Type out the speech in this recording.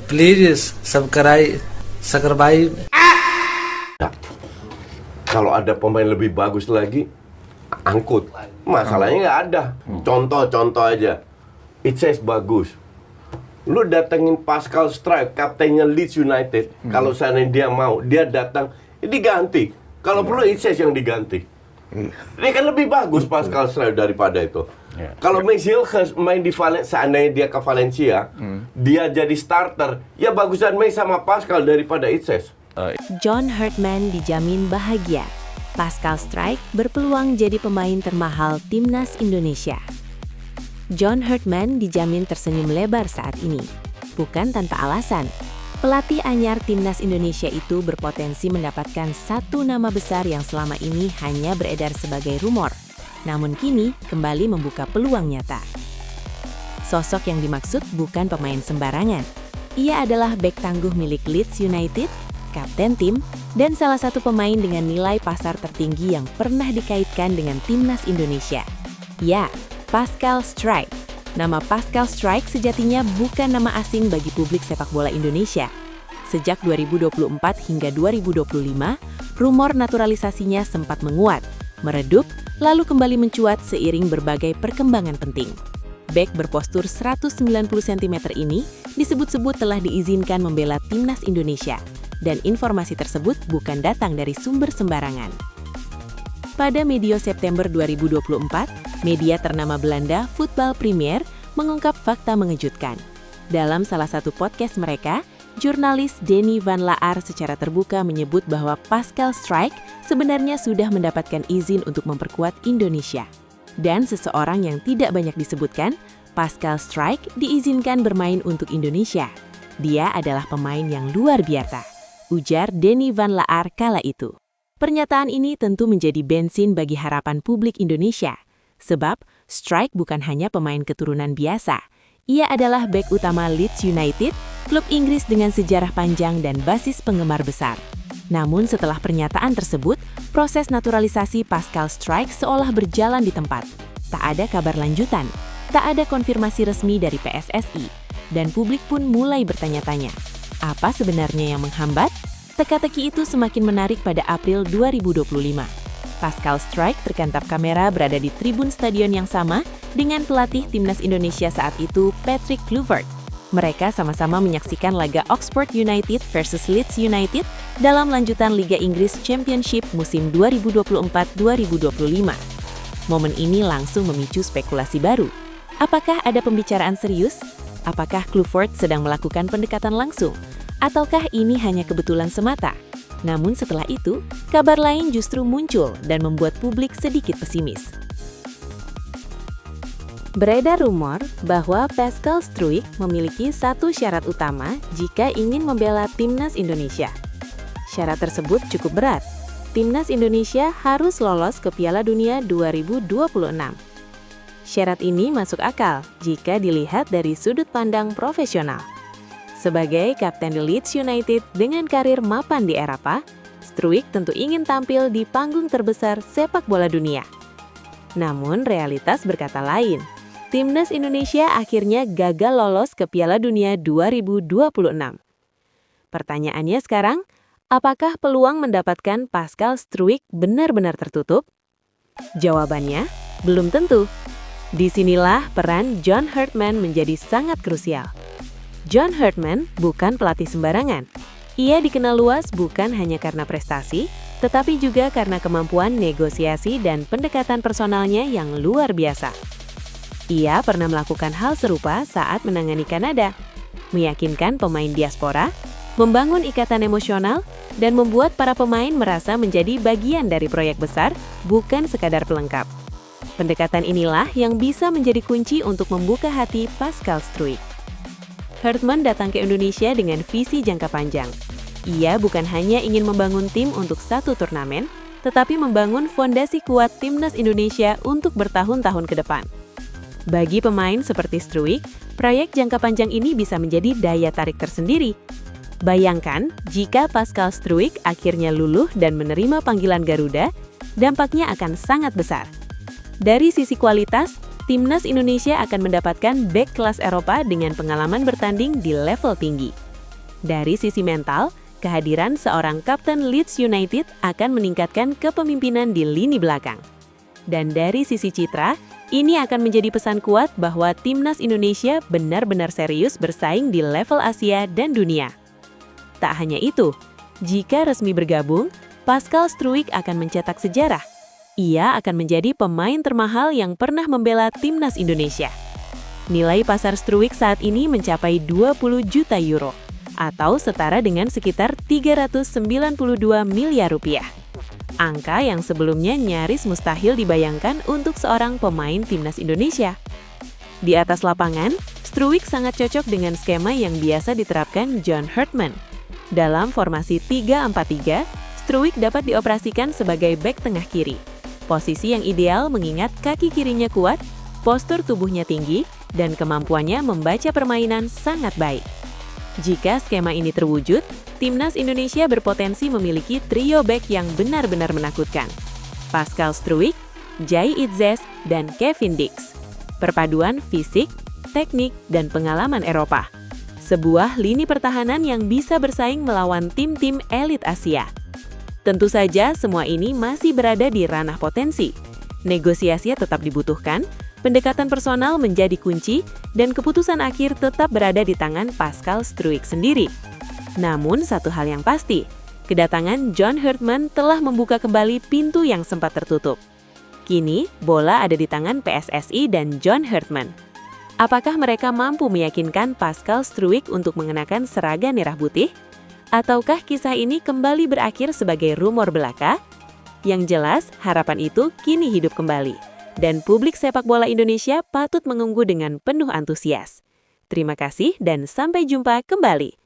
Please subscribe. Nah, kalau ada pemain lebih bagus lagi, angkut. Masalahnya nggak ada. Contoh aja. It says bagus. Lu datengin Pascal Struijk, kaptennya Leeds United. Kalau seandainya dia mau, dia datang, diganti. Kalau perlu It says yang diganti. Dia kan lebih bagus Pascal Struijk daripada itu. Kalau Max Hilgers main di seandainya dia ke Valencia, dia jadi starter, ya bagusan Max sama Pascal daripada It says. John Hartman dijamin bahagia. Pascal Struijk berpeluang jadi pemain termahal timnas Indonesia. John Hartman dijamin tersenyum lebar saat ini. Bukan tanpa alasan. Pelatih anyar timnas Indonesia itu berpotensi mendapatkan satu nama besar yang selama ini hanya beredar sebagai rumor. Namun kini kembali membuka peluang nyata. Sosok yang dimaksud bukan pemain sembarangan. Ia adalah bek tangguh milik Leeds United, kapten tim, dan salah satu pemain dengan nilai pasar tertinggi yang pernah dikaitkan dengan timnas Indonesia. Ya, Pascal Struijk. Nama Pascal Struijk sejatinya bukan nama asing bagi publik sepak bola Indonesia. Sejak 2024 hingga 2025, rumor naturalisasinya sempat menguat, meredup, lalu kembali mencuat seiring berbagai perkembangan penting. Bek berpostur 190 cm ini disebut-sebut telah diizinkan membela timnas Indonesia, dan informasi tersebut bukan datang dari sumber sembarangan. Pada medio September 2024, media ternama Belanda Voetbal Premier mengungkap fakta mengejutkan. Dalam salah satu podcast mereka, jurnalis Denny van Laar secara terbuka menyebut bahwa Pascal Struijk sebenarnya sudah mendapatkan izin untuk memperkuat Indonesia. Dan seseorang yang tidak banyak disebutkan, Pascal Struijk diizinkan bermain untuk Indonesia. Dia adalah pemain yang luar biasa, ujar Denny van Laar kala itu. Pernyataan ini tentu menjadi bensin bagi harapan publik Indonesia, sebab Struijk bukan hanya pemain keturunan biasa. Ia adalah bek utama Leeds United, klub Inggris dengan sejarah panjang dan basis penggemar besar. Namun setelah pernyataan tersebut, proses naturalisasi Pascal Struijk seolah berjalan di tempat. Tak ada kabar lanjutan, tak ada konfirmasi resmi dari PSSI, dan publik pun mulai bertanya-tanya, apa sebenarnya yang menghambat? Teka-teki itu semakin menarik pada April 2025. Pascal Struijk terkantap kamera berada di tribun stadion yang sama dengan pelatih timnas Indonesia saat itu, Patrick Kluivert. Mereka sama-sama menyaksikan laga Oxford United versus Leeds United dalam lanjutan Liga Inggris Championship musim 2024-2025. Momen ini langsung memicu spekulasi baru. Apakah ada pembicaraan serius? Apakah Kluivert sedang melakukan pendekatan langsung? Ataukah ini hanya kebetulan semata? Namun setelah itu, kabar lain justru muncul dan membuat publik sedikit pesimis. Beredar rumor bahwa Pascal Struijk memiliki satu syarat utama jika ingin membela timnas Indonesia. Syarat tersebut cukup berat. Timnas Indonesia harus lolos ke Piala Dunia 2026. Syarat ini masuk akal jika dilihat dari sudut pandang profesional. Sebagai kapten Leeds United dengan karir mapan di Eropa, Struijk tentu ingin tampil di panggung terbesar sepak bola dunia. Namun realitas berkata lain. Timnas Indonesia akhirnya gagal lolos ke Piala Dunia 2026. Pertanyaannya sekarang, apakah peluang mendapatkan Pascal Struijk benar-benar tertutup? Jawabannya, belum tentu. Disinilah peran John Hartman menjadi sangat krusial. John Hartman bukan pelatih sembarangan. Ia dikenal luas bukan hanya karena prestasi, tetapi juga karena kemampuan negosiasi dan pendekatan personalnya yang luar biasa. Ia pernah melakukan hal serupa saat menangani Kanada, meyakinkan pemain diaspora, membangun ikatan emosional, dan membuat para pemain merasa menjadi bagian dari proyek besar, bukan sekadar pelengkap. Pendekatan inilah yang bisa menjadi kunci untuk membuka hati Pascal Struijk. Hartman datang ke Indonesia dengan visi jangka panjang. Ia bukan hanya ingin membangun tim untuk satu turnamen, tetapi membangun fondasi kuat timnas Indonesia untuk bertahun-tahun ke depan. Bagi pemain seperti Struijk, proyek jangka panjang ini bisa menjadi daya tarik tersendiri. Bayangkan jika Pascal Struijk akhirnya luluh dan menerima panggilan Garuda, dampaknya akan sangat besar. Dari sisi kualitas, timnas Indonesia akan mendapatkan bek kelas Eropa dengan pengalaman bertanding di level tinggi. Dari sisi mental, kehadiran seorang kapten Leeds United akan meningkatkan kepemimpinan di lini belakang. Dan dari sisi citra, ini akan menjadi pesan kuat bahwa timnas Indonesia benar-benar serius bersaing di level Asia dan dunia. Tak hanya itu, jika resmi bergabung, Pascal Struijk akan mencetak sejarah. Ia akan menjadi pemain termahal yang pernah membela timnas Indonesia. Nilai pasar Struijk saat ini mencapai 20 juta euro, atau setara dengan sekitar 392 miliar rupiah. Angka yang sebelumnya nyaris mustahil dibayangkan untuk seorang pemain timnas Indonesia. Di atas lapangan, Struijk sangat cocok dengan skema yang biasa diterapkan John Herdman. Dalam formasi 3-4-3, Struijk dapat dioperasikan sebagai bek tengah kiri. Posisi yang ideal mengingat kaki kirinya kuat, postur tubuhnya tinggi, dan kemampuannya membaca permainan sangat baik. Jika skema ini terwujud, timnas Indonesia berpotensi memiliki trio bek yang benar-benar menakutkan. Pascal Struijk, Jai Itzes, dan Kevin Dix. Perpaduan fisik, teknik, dan pengalaman Eropa. Sebuah lini pertahanan yang bisa bersaing melawan tim-tim elit Asia. Tentu saja semua ini masih berada di ranah potensi. Negosiasi tetap dibutuhkan, pendekatan personal menjadi kunci, dan keputusan akhir tetap berada di tangan Pascal Struijk sendiri. Namun satu hal yang pasti, kedatangan John Herdman telah membuka kembali pintu yang sempat tertutup. Kini, bola ada di tangan PSSI dan John Herdman. Apakah mereka mampu meyakinkan Pascal Struijk untuk mengenakan seragam merah putih? Ataukah kisah ini kembali berakhir sebagai rumor belaka? Yang jelas, harapan itu kini hidup kembali. Dan publik sepak bola Indonesia patut menunggu dengan penuh antusias. Terima kasih dan sampai jumpa kembali.